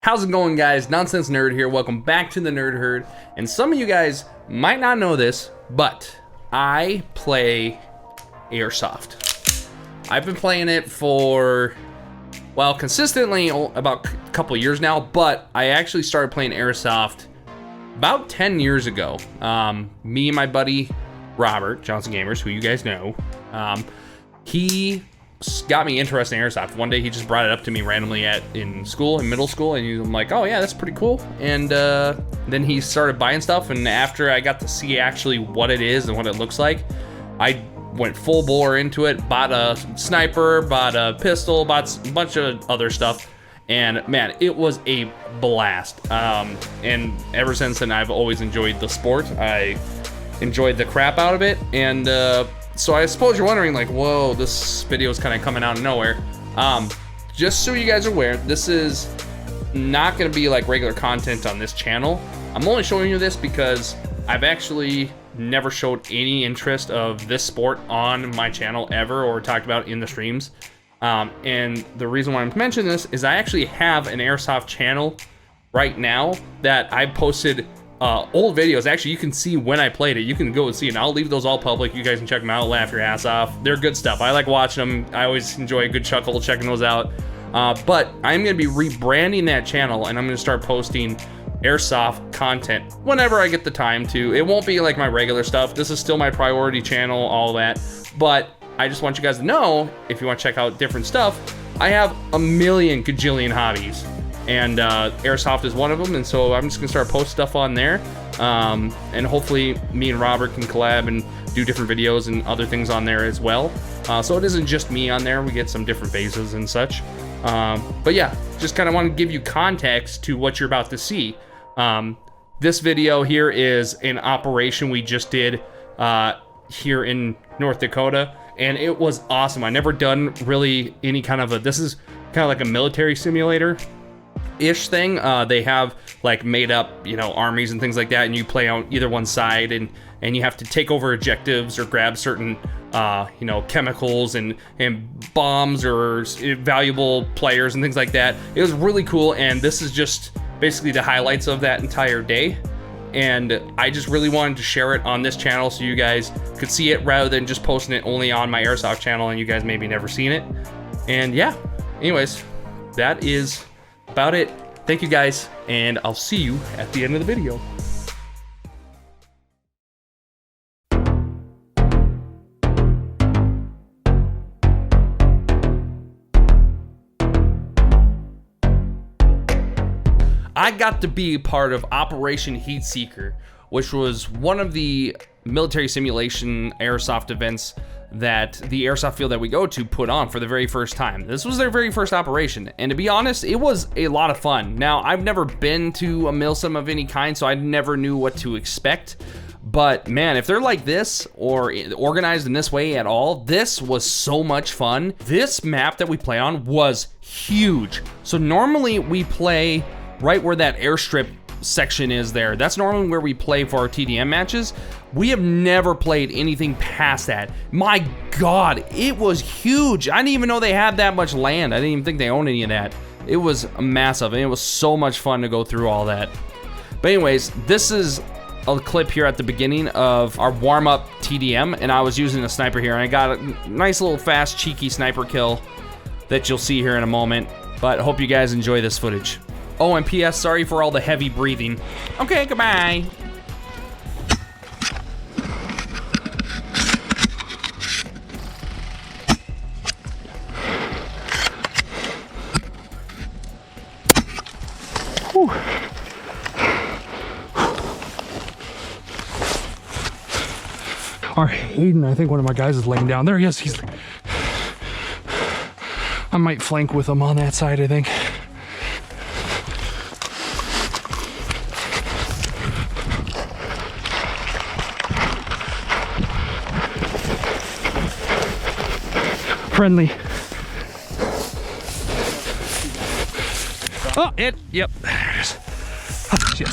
How's it going, guys? Nonsense Nerd here. Welcome back to the Nerd Herd. And some of you guys might not know this, but I play Airsoft. I've been playing it for, well, consistently about a couple years now, but I actually started playing Airsoft about 10 years ago. Me and my buddy Robert, Johnson Gamers, who you guys know, he got me interested in Airsoft. One day he just brought it up to me randomly in middle school, and I'm like, oh yeah, that's pretty cool. And then he started buying stuff, and after I got to see actually what it is and what it looks like, I went full bore into it, bought a sniper, bought a pistol, bought a bunch of other stuff, and man, it was a blast. And ever since then, I've always enjoyed the sport. I enjoyed the crap out of it, and so I suppose you're wondering, like, whoa, this video is kind of coming out of nowhere. Just so you guys are aware, this is not going to be like regular content on this channel. I'm only showing you this because I've actually never showed any interest of this sport on my channel ever, or talked about in the streams. And the reason why I'm mentioning this is I actually have an Airsoft channel right now that I posted old videos. Actually, you can see when I played it. You can go and see it, and I'll leave those all public. You guys can check them out, laugh your ass off. They're good stuff. I like watching them. I always enjoy a good chuckle checking those out. But I'm going to be rebranding that channel, and I'm going to start posting Airsoft content whenever I get the time to. It won't be like my regular stuff. This is still my priority channel, all that. But I just want you guys to know, if you want to check out different stuff, I have a million gajillion hobbies. And Airsoft is one of them, and so I'm just gonna start posting stuff on there, and hopefully me and Robert can collab and do different videos and other things on there as well. So it isn't just me on there. We get some different faces and such. But yeah, just kind of want to give you context to what you're about to see. This video here is an operation we just did here in North Dakota, and it was awesome. I never done really any kind of this is kind of like a military simulator ish thing. They have like made up, armies and things like that, and you play on either one side, and you have to take over objectives or grab certain chemicals and bombs or valuable players and things like that. It was really cool, and this is just basically the highlights of that entire day, and I just really wanted to share it on this channel so you guys could see it, rather than just posting it only on my Airsoft channel and you guys maybe never seen it. And yeah, anyways, that is about it. Thank you guys, and I'll see you at the end of the video. I got to be part of Operation Heatseeker, which was one of the military simulation airsoft events that the airsoft field that we go to put on for the very first time. This was their very first operation, and to be honest, it was a lot of fun. Now, I've never been to a Milsim of any kind, so I never knew what to expect. But man, if they're like this, or organized in this way at all, this was so much fun. This map that we play on was huge. So normally we play right where that airstrip section is there. That's normally where we play for our TDM matches. We have never played anything past that. My God, it was huge. I didn't even know they had that much land. I didn't even think they owned any of that. It was massive, and it was so much fun to go through all that. But anyways, this is a clip here at the beginning of our warm-up TDM, and I was using a sniper here, and I got a nice little fast, cheeky sniper kill that you'll see here in a moment. But I hope you guys enjoy this footage. Oh, and P.S. sorry for all the heavy breathing. Okay, goodbye. Whew. All right, Hayden, I think one of my guys is laying down. There he is. I might flank with him on that side, I think. Friendly. Oh, yep, there it is. Oh, shit.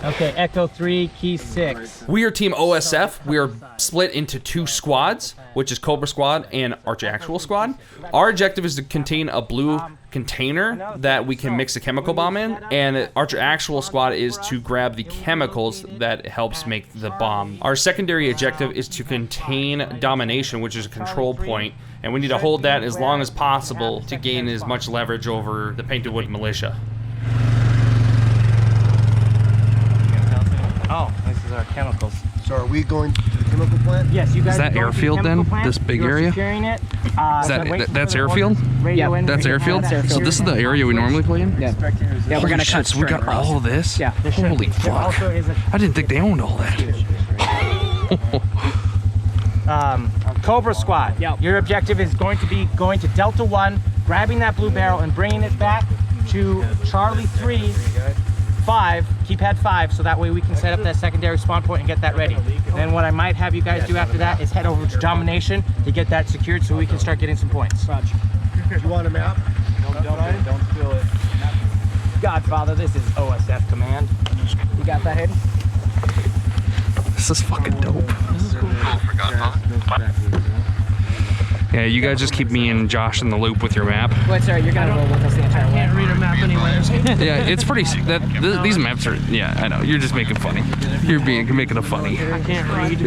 Okay, Echo 3, Key 6. We are Team OSF. We are split into 2 squads, which is Cobra Squad and Archer Actual Squad. Our objective is to contain a blue container that we can mix a chemical bomb in, and Archer Actual Squad is to grab the chemicals that helps make the bomb. Our secondary objective is to contain domination, which is a control point, and we need to hold that as long as possible to gain as much leverage over the Painted Woods Militia. Oh, this is our chemicals. So are we going to the chemical plant? Yes, you guys. Is that are going to the airfield chemical then? plant. This big You're area? securing it. That's airfield? Yeah, That's airfield? So this is the area we normally play in? Yeah, we're gonna cut So we got all this? Yeah. Holy fuck. I didn't think they owned all that. Cobra Squad. Yep. Your objective is going to be going to Delta 1, grabbing that blue barrel and bringing it back to Charlie 3, 5, keypad 5, so that way we can set up that secondary spawn point and get that ready. Then what I might have you guys do after that is head over to Domination to get that secured so we can start getting some points. Do you want a map? Don't spill it. Godfather, this is OSF command. You got that hidden? This is fucking dope. Yeah, you guys just keep me and Josh in the loop with your map. Wait, sorry, you're gonna roll with us the entire way. I can't read a map anyways. Yeah, it's pretty. These maps are. Yeah, I know. You're just making funny. You're making it funny. I can't read.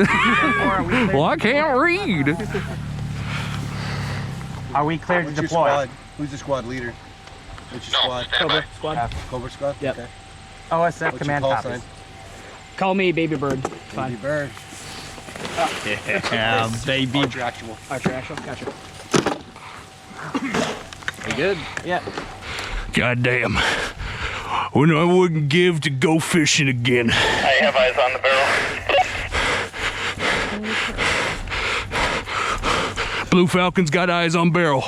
Well, I can't read. Are we cleared to What's your deploy? squad? Who's the squad leader? What's your squad? Cobra Squad. Cobra Squad? Yep. Okay. OSF What's your command call copies. sign? Call me Baby Bird. Fine. Baby Bird. Yeah, baby. Archer Actual. Archer Actual. Gotcha. You good? Yeah. God damn. When I wouldn't give to go fishing again. I have eyes on the barrel. Blue Falcon's got eyes on barrel.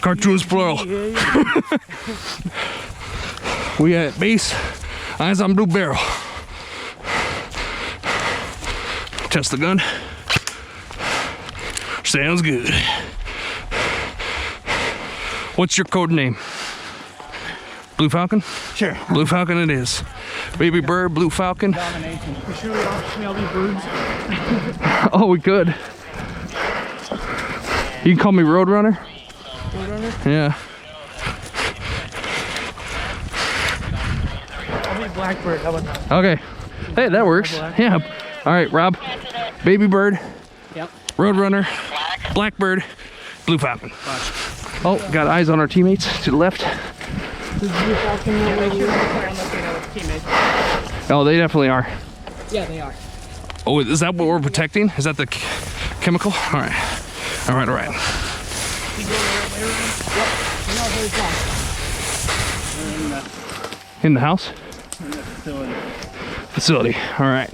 Cartoons plural. We at base, eyes on blue barrel. Test the gun. Sounds good. What's your code name? Blue Falcon? Sure. Blue Falcon it is. Baby Bird, Blue Falcon. You sure we don't smell these birds? Oh, we could. You can call me Roadrunner. Roadrunner? Yeah. I'll be Blackbird. How about that? Okay. Hey, that works. Yeah. All right, Rob. Baby Bird. Yep. Roadrunner. Blackbird. Blue Falcon. Oh, got eyes on our teammates to the left. Does Blue Falcon know where you are unless they know it's teammates? Oh, they definitely are. Yeah, they are. Oh, is that what we're protecting? Is that the chemical? All right. All right, all right. You go there, yep. You know where it's at. In the house? In the facility. Facility. All right.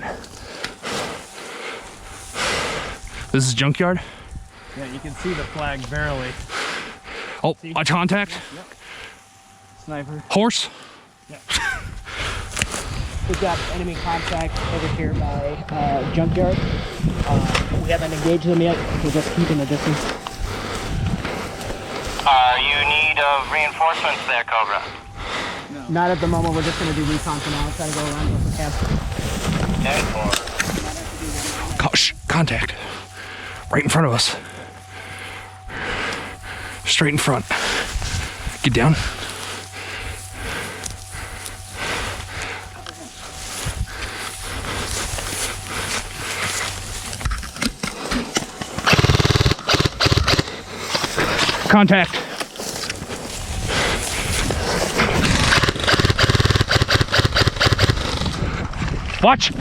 This is junkyard? Yeah, you can see the flag barely. Oh, eye contact. Yep. Sniper. Horse. We've got enemy contact over here by junkyard. We haven't engaged them yet. We're just keeping a distance. You need reinforcements there, Cobra. Not at the moment. We're just going to do recon for now. Try to go around if we can. 10-4. Shh, contact. Right in front of us. Straight in front. Get down. Contact. Watch.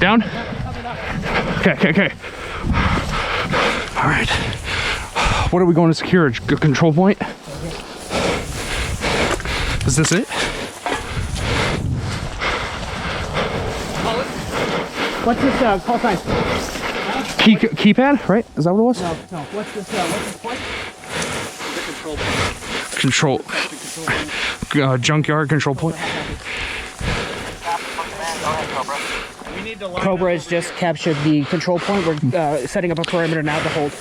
Down. Okay. All right. What are we going to secure? A control point? Is this it? What's this call sign? Keypad, right? Is that what it was? No. What's this point? Control. Junkyard control point. need to line Cobra up has just captured the control point. We're setting up a perimeter now to hold.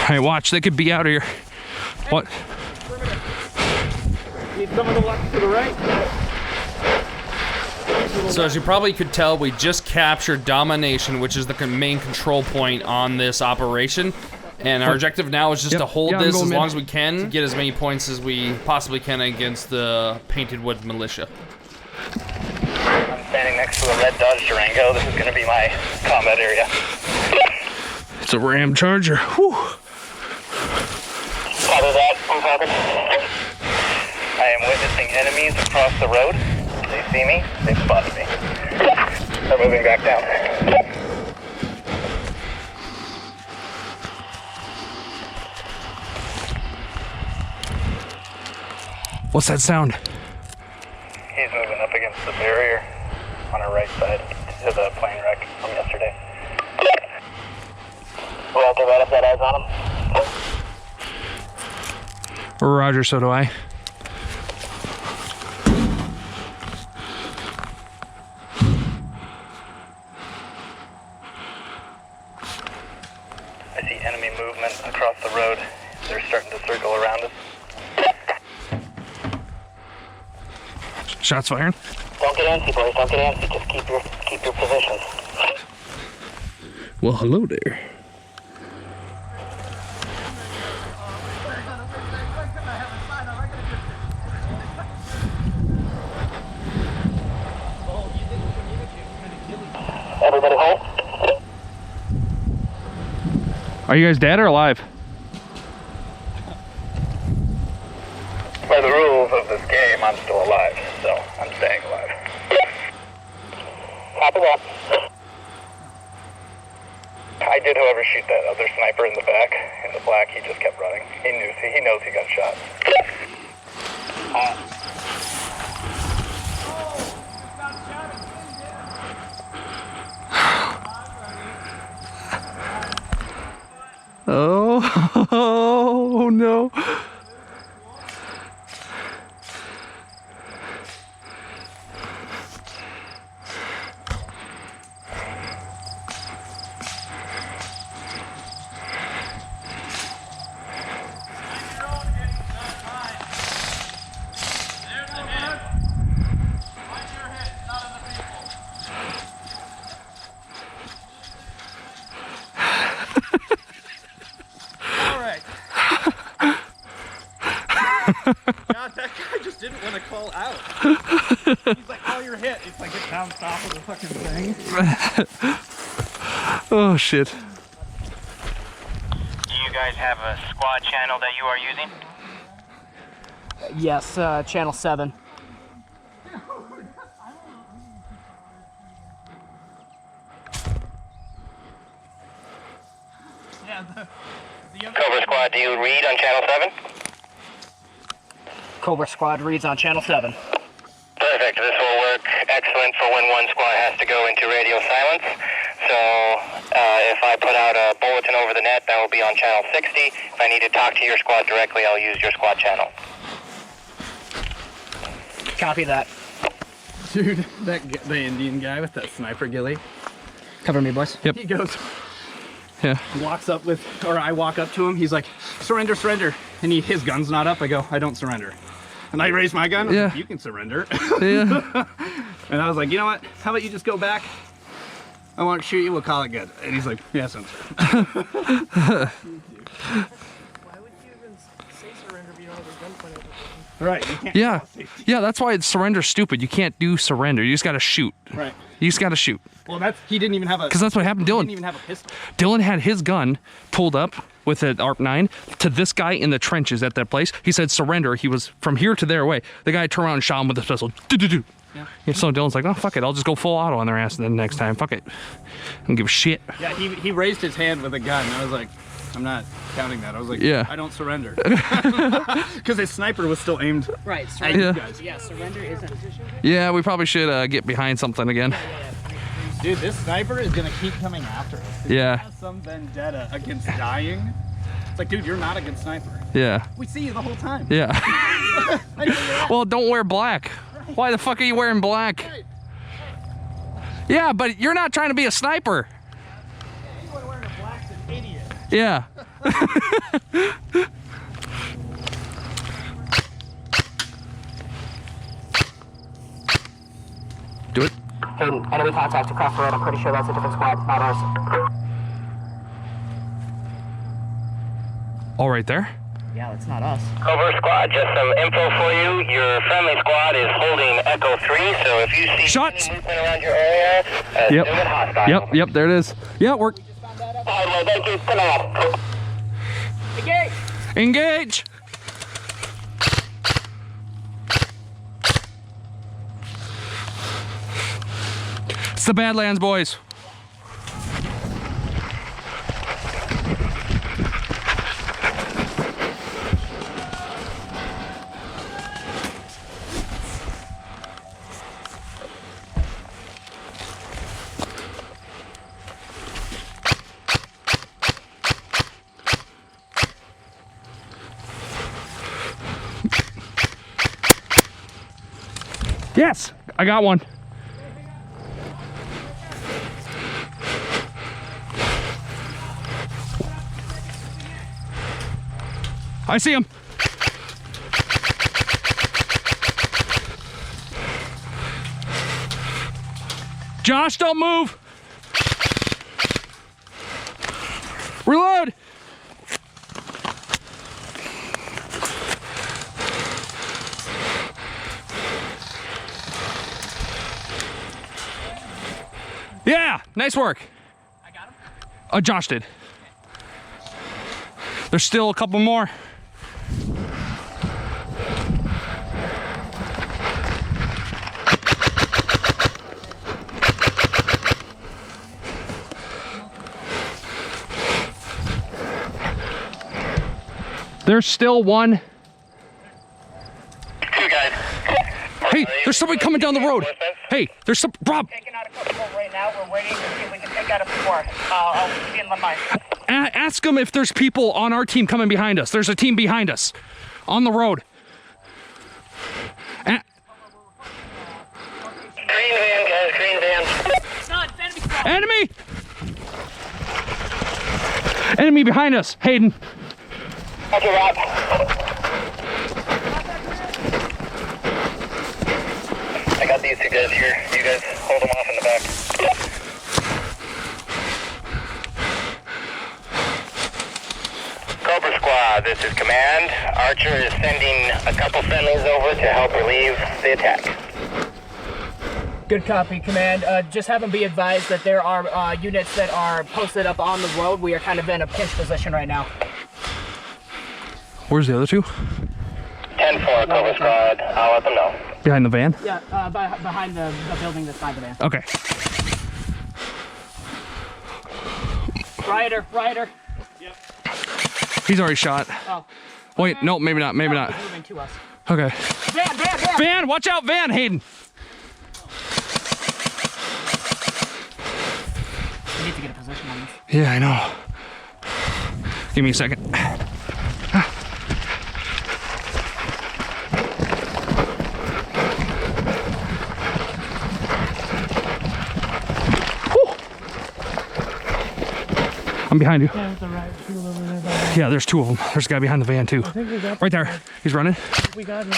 Hey, watch, they could be out of here. What? Need some of the left to the right. So as you probably could tell, we just captured domination, which is the main control point on this operation. And our objective now is just to hold Yeah, I'm this going as mid. long as we can, to get as many points as we possibly can against the Painted Woods Militia. I'm standing next to a red Dodge Durango. This is going to be my combat area. It's a Ram Charger. Whew. Copy that. I'm talking. I am witnessing enemies across the road. They see me. They've spotted me. They're moving back down. What's that sound? He's moving up against the barrier on our right side to the plane wreck from yesterday. Walter, right up that eyes on him. Roger, so do I. I see enemy movement across the road. They're starting to circle around us. Shots fired. Don't get antsy, boys. Don't get antsy. Just keep your positions. Well, hello there. Everybody hold. Are you guys dead or alive? By the rules of this game, I'm still alive, so I'm staying alive. Copy that. I did, however, shoot that other sniper in the back, in the black. He just kept running. He knows he got shot. Oh no. God, that guy just didn't want to call out. He's like, oh, you're hit. It's like, it bounced off of the fucking thing. Oh shit. Do you guys have a squad channel that you are using? Yes, channel 7. Cobra Squad, do you read on channel 7? Cobra Squad reads on channel 7. Perfect. This will work excellent for when one squad has to go into radio silence. So if I put out a bulletin over the net, that will be on channel 60. If I need to talk to your squad directly, I'll use your squad channel. Copy that. Dude, the Indian guy with that sniper ghillie, Cover me, boys. Yep. he goes, Yeah. walks up with, or I walk up to him, he's like, surrender, surrender. And his gun's not up. I go, I don't surrender. And I raise my gun. Yeah. Like, you can surrender. Yeah. And I was like, you know what? How about you just go back? I won't shoot you. We'll call it good. And he's like, yeah, sounds good. Why would you even say surrender if you don't have your gun pointed at the person? Right. You can't. Yeah. Yeah, that's why surrender's stupid. You can't do surrender. You just gotta shoot. Right. You just gotta shoot. Well, he didn't even have a. Because that's what happened. He didn't Dylan. even have a pistol. Dylan had his gun pulled up with an ARP-9 to this guy in the trenches at that place. He said surrender. He was from here to there away. The guy turned around and shot him with his pistol. Do-do-do. Yeah, so Dylan's like, oh, fuck it. I'll just go full auto on their ass then next time. Fuck it. I don't give a shit. Yeah, he raised his hand with a gun. I was like, I'm not counting that. I was like, Yeah. I don't surrender. Because his sniper was still aimed Right, at surrender. you Yeah. guys. Yeah, surrender isn't. Yeah, we probably should get behind something again. Dude, this sniper is going to keep coming after us. Yeah. He has some vendetta against dying. It's like, dude, you're not a good sniper. Yeah. We see you the whole time. Yeah. I know you're at. Well, don't wear black. Why the fuck are you wearing black? Yeah, but you're not trying to be a sniper. Anyone wearing a black's an idiot. Yeah. Do it. Hayden, enemy contact across the road. I'm pretty sure that's a different squad, not ours. All right there. Yeah, that's not us. Cobra squad, just some info for you. Your friendly squad is holding Echo 3, so if you see Shots. any movement around your area, Yep. assume it hostile. Yep, there it is. Yeah, we're All right, thank you. Come on. Engage! engage. It's the Badlands, boys. Yes, I got one. I see him. Josh, don't move. Reload. Yeah, nice work. I got him. Josh did. There's still a couple more. There's still one. Two guys. Hey, there's somebody coming down the road. Hey, there's some. Rob, Taking out a couple right now. We're waiting to see if we can take out a few more. I'll be in my mind. ask them if there's people on our team coming behind us. There's a team behind us on the road. Green van, guys, green van. Enemy! Enemy behind us, Hayden. Okay, Rob. I got these two guys here. You guys hold them off in the back. Cobra Squad, this is Command. Archer is sending a couple friendlies over to help relieve the attack. Good copy, Command. Just have them be advised that there are units that are posted up on the road. We are kind of in a pinch position right now. Where's the other two? 10-4, Cobra Squad. I'll let them know. Behind the van? Yeah, behind the building that's by the van. Okay. Ryder. He's already shot. Oh. Wait, no, maybe not, maybe not. He's moving to us. Okay. Van! Van, watch out, van, Hayden. We need to get a position on this. Yeah, I know. Give me a second. I'm behind you. Yeah, there's two of them. There's a guy behind the van too. Right there. He's running. We got him.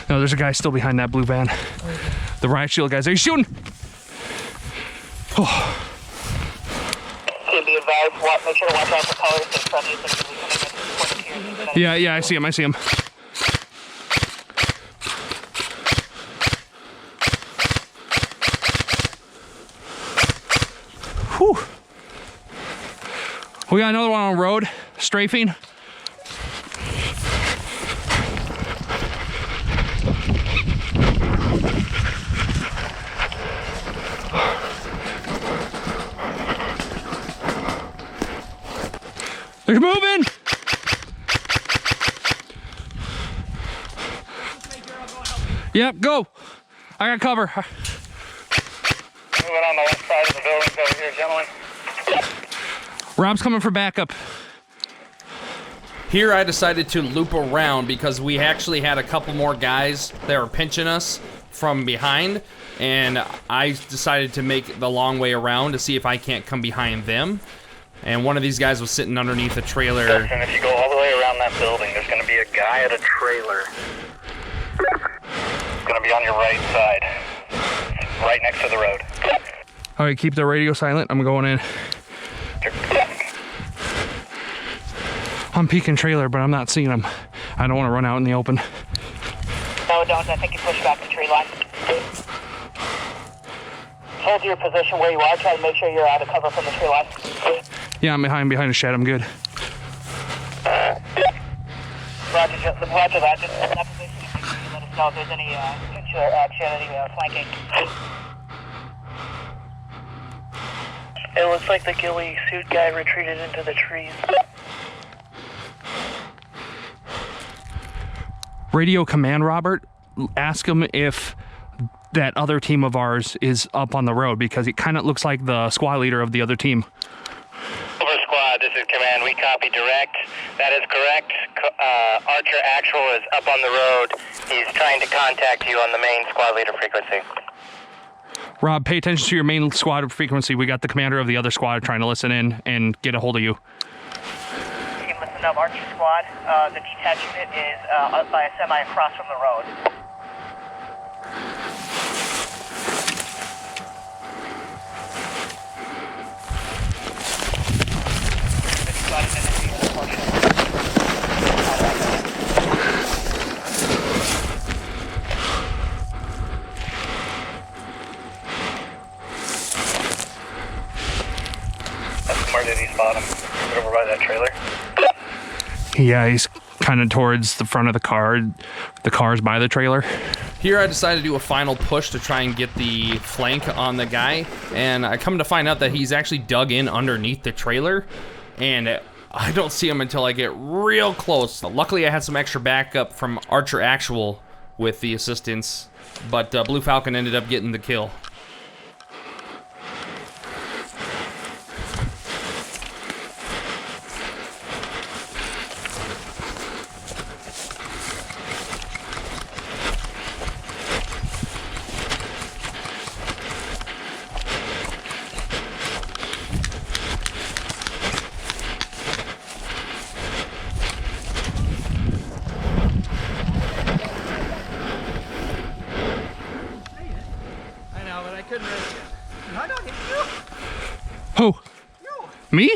No, there's a guy still behind that blue van. The riot shield guys. Are you shooting? Oh. Okay, be advised, make sure to watch out for colors. Yeah, I see him. Whew. We got another one on the road, strafing. They're moving! Yep, go. I got cover. Moving on the left side of the buildings over here, gentlemen. Rob's coming for backup. Here I decided to loop around because we actually had a couple more guys that were pinching us from behind, and I decided to make the long way around to see if I can't come behind them. And one of these guys was sitting underneath a trailer. And if you go all the way around that building, there's going to be a guy at a trailer. It's going to be on your right side, right next to the road. All right, keep the radio silent. I'm going in. I'm peeking trailer, but I'm not seeing him. I don't want to run out in the open. No, don't. I think you push back the tree line. Hold your position where you are. Try to make sure you're out of cover from the tree line. Yeah, I'm behind a shed. I'm good. Roger that. Just in that position, let us know if there's any future action, any flanking. It looks like the ghillie suit guy retreated into the trees. Radio command, Robert. Ask him if that other team of ours is up on the road, because it kind of looks like the squad leader of the other team. Over squad, this is command. We copy direct. That is correct. Archer Actual is up on the road. He's trying to contact you on the main squad leader frequency. Rob, pay attention to your main squad frequency. We got the commander of the other squad trying to listen in and get a hold of you. Team, listen up, Archer squad. The detachment is up by a semi across from the road. Where did he spot him? Is it over by that trailer? Yeah, he's kind of towards the front of the car. The car's by the trailer. Here I decided to do a final push to try and get the flank on the guy, and I come to find out that he's actually dug in underneath the trailer, and I don't see him until I get real close. Luckily I had some extra backup from Archer Actual with the assistance, but Blue Falcon ended up getting the kill. Who? Me?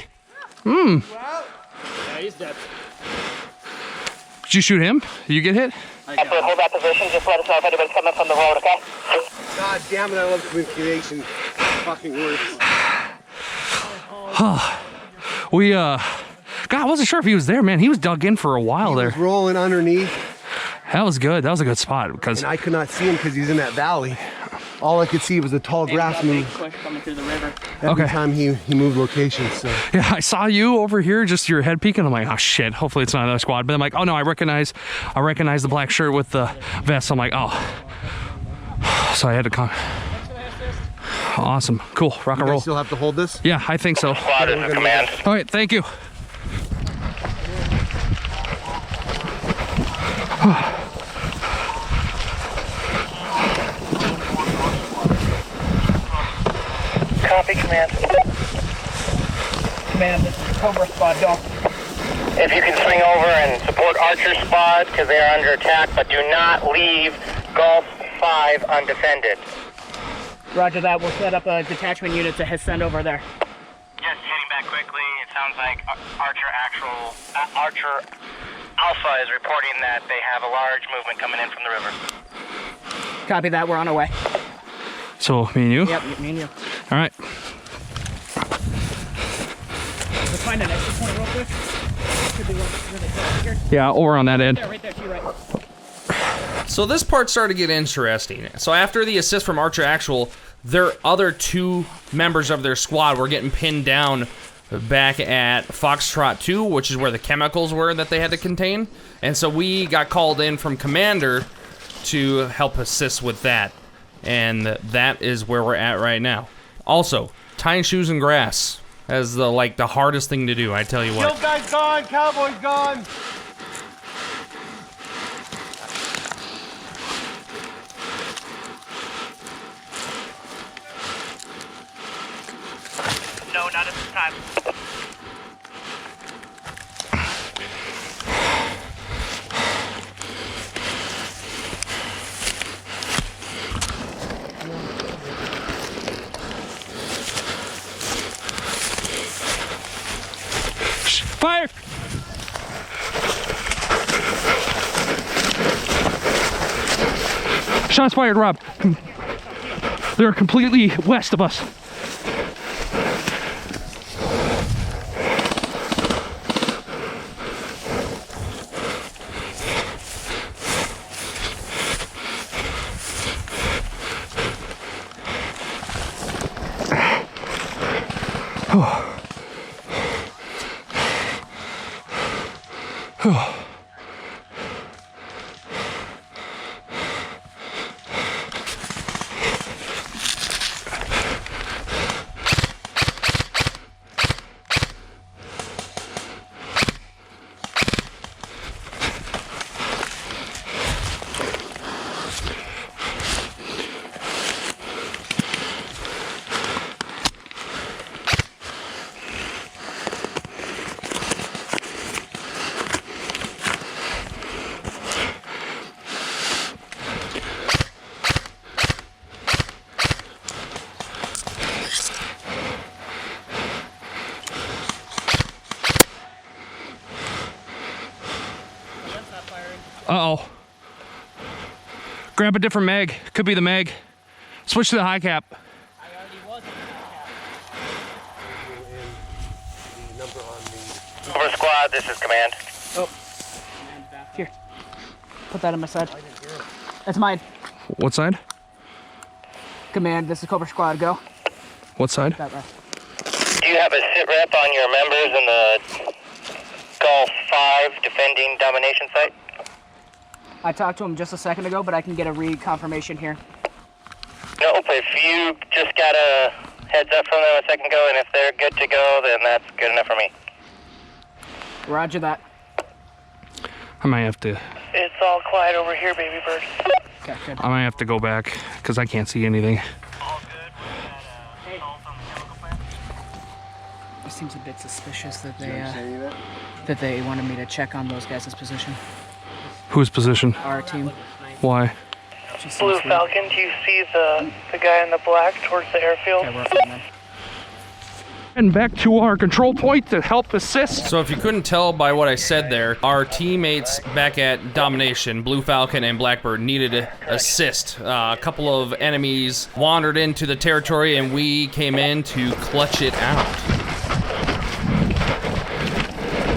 Yeah, he's dead. Did you shoot him? Did you get hit? Hold that position. Just let us know if anybody's coming from the road, okay? God damn it, I love communication. Fucking words. God, I wasn't sure if he was there, man. He was dug in for a while He there. was rolling underneath, That was good. That was a good spot because and I could not see him because he's in that valley. All I could see was the tall grass move Push coming through the river. every Okay. time he moved locations. So yeah, I saw you over here, just your head peeking. I'm like, oh shit. Hopefully it's not another squad. But I'm like, oh no, I recognize the black shirt with the vest. I'm like, oh. So I had to come. Awesome. Cool. Rock you and roll. guys still have to hold this. Yeah, I think so. Squad, this is command. All right, thank you. Copy, command. Command, this is Cobra Squad, go. If you can swing over and support Archer squad because they are under attack, but do not leave Gulf 5 undefended. Roger that. We'll set up a detachment unit to send over there. Just heading back quickly. It sounds like Archer Alpha is reporting that they have a large movement coming in from the river. Copy that. We're on our way. So, me and you? Yep, me and you. All right. Let's find an exit point real quick. Should be really close here. Yeah, over on that end. There, right there to your right. So this part started to get interesting. So after the assist from Archer Actual, their other two members of their squad were getting pinned down back at Foxtrot 2, which is where the chemicals were that they had to contain. And so we got called in from Commander to help assist with that. And that is where we're at right now. Also, tying shoes in grass. as the hardest thing to do. I tell you what. Kill guy's gone, cowboy's gone. No, not at this time. Fire! Shots fired, Rob. They're completely west of us. Uh-oh. Grab a different mag. Could be the mag. Switch to the high cap. I already was in the high cap. Over squad, this is command. Here. Put that on my side. That's mine. What side? Command, this is Cobra Squad, go. What side? That right. Do you have a sit rep on your members in the Gulf 5 defending domination site? I talked to him just a second ago, but I can get a reconfirmation here. Nope, if you just got a heads up from them a second ago, and if they're good to go, then that's good enough for me. Roger that. I might have to. It's all quiet over here, baby bird. Okay, good. I might have to go back because I can't see anything. All good. We had call from the chemical plant. It seems a bit suspicious that they wanted me to check on those guys' position. Whose position? Our team. Why? She seems Blue weird. Falcon, do you see the guy in the black towards the airfield? Okay, we're fine then. And back to our control point to help assist. So if you couldn't tell by what I said there, our teammates back at Domination, Blue Falcon and Blackbird, needed to assist. A couple of enemies wandered into the territory and we came in to clutch it out.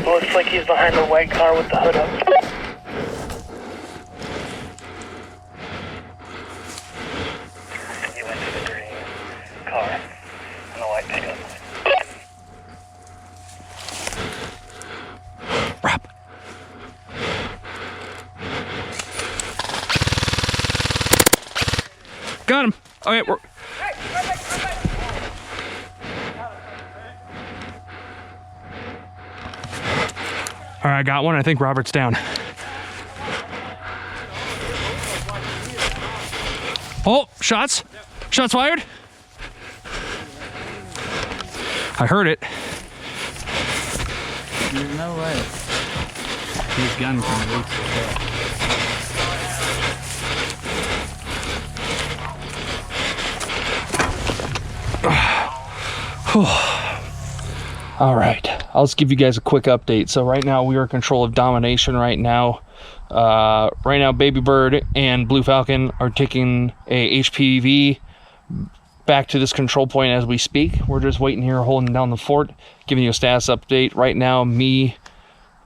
Looks like he's behind the white car with the hood up. You went to the green car and the white pickup. Rob. Got him. Okay, we're. All right, I got one. I think Robert's down. Oh, shots. Shots fired. I heard it. There's no way. His gun can reach the hill. All right, I'll just give you guys a quick update. So right now we are in control of Domination right now. Right now Baby Bird and Blue Falcon are taking a HPV back to this control point as we speak. We're just waiting here holding down the fort, giving you a status update. Right now me,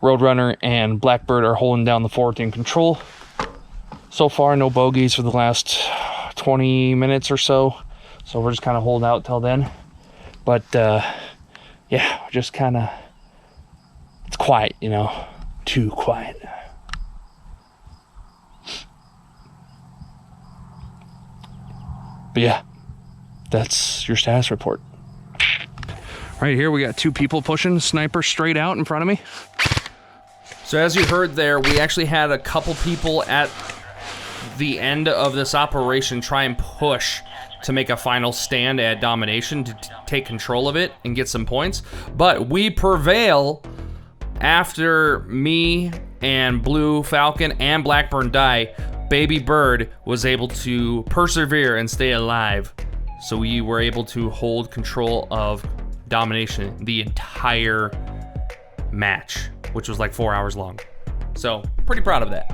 Roadrunner, and Blackbird are holding down the fort in control. So far no bogeys for the last 20 minutes or so. So we're just kind of holding out till then. But yeah, just kind of, it's quiet, you know, too quiet. But yeah, that's your status report. Right here, we got 2 people pushing, sniper straight out in front of me. So as you heard there, we actually had a couple people at the end of this operation try and push to make a final stand at domination to take control of it and get some points. But we prevail after me and Blue Falcon and Blackburn die. Baby Bird was able to persevere and stay alive. So we were able to hold control of domination the entire match, which was like 4 hours long. So pretty proud of that.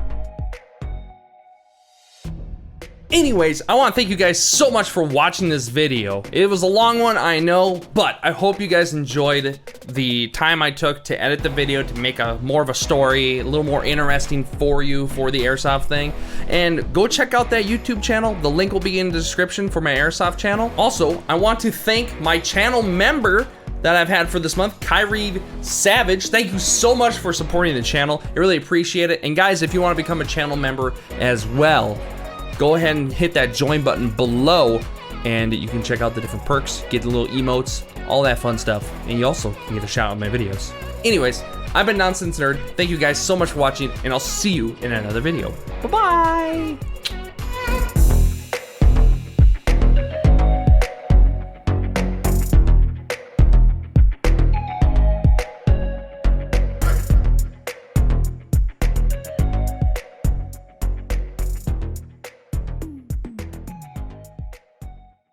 Anyways, I want to thank you guys so much for watching this video. It was a long one, I know, but I hope you guys enjoyed the time I took to edit the video to make a more of a story, a little more interesting for you for the airsoft thing. And go check out that YouTube channel. The link will be in the description for my airsoft channel. Also, I want to thank my channel member that I've had for this month, Kyrie Savage. Thank you so much for supporting the channel. I really appreciate it. And guys, if you want to become a channel member as well, go ahead and hit that join button below and you can check out the different perks, get the little emotes, all that fun stuff. And you also can get a shout out in my videos. Anyways, I've been Nonsense Nerd. Thank you guys so much for watching and I'll see you in another video. Bye-bye.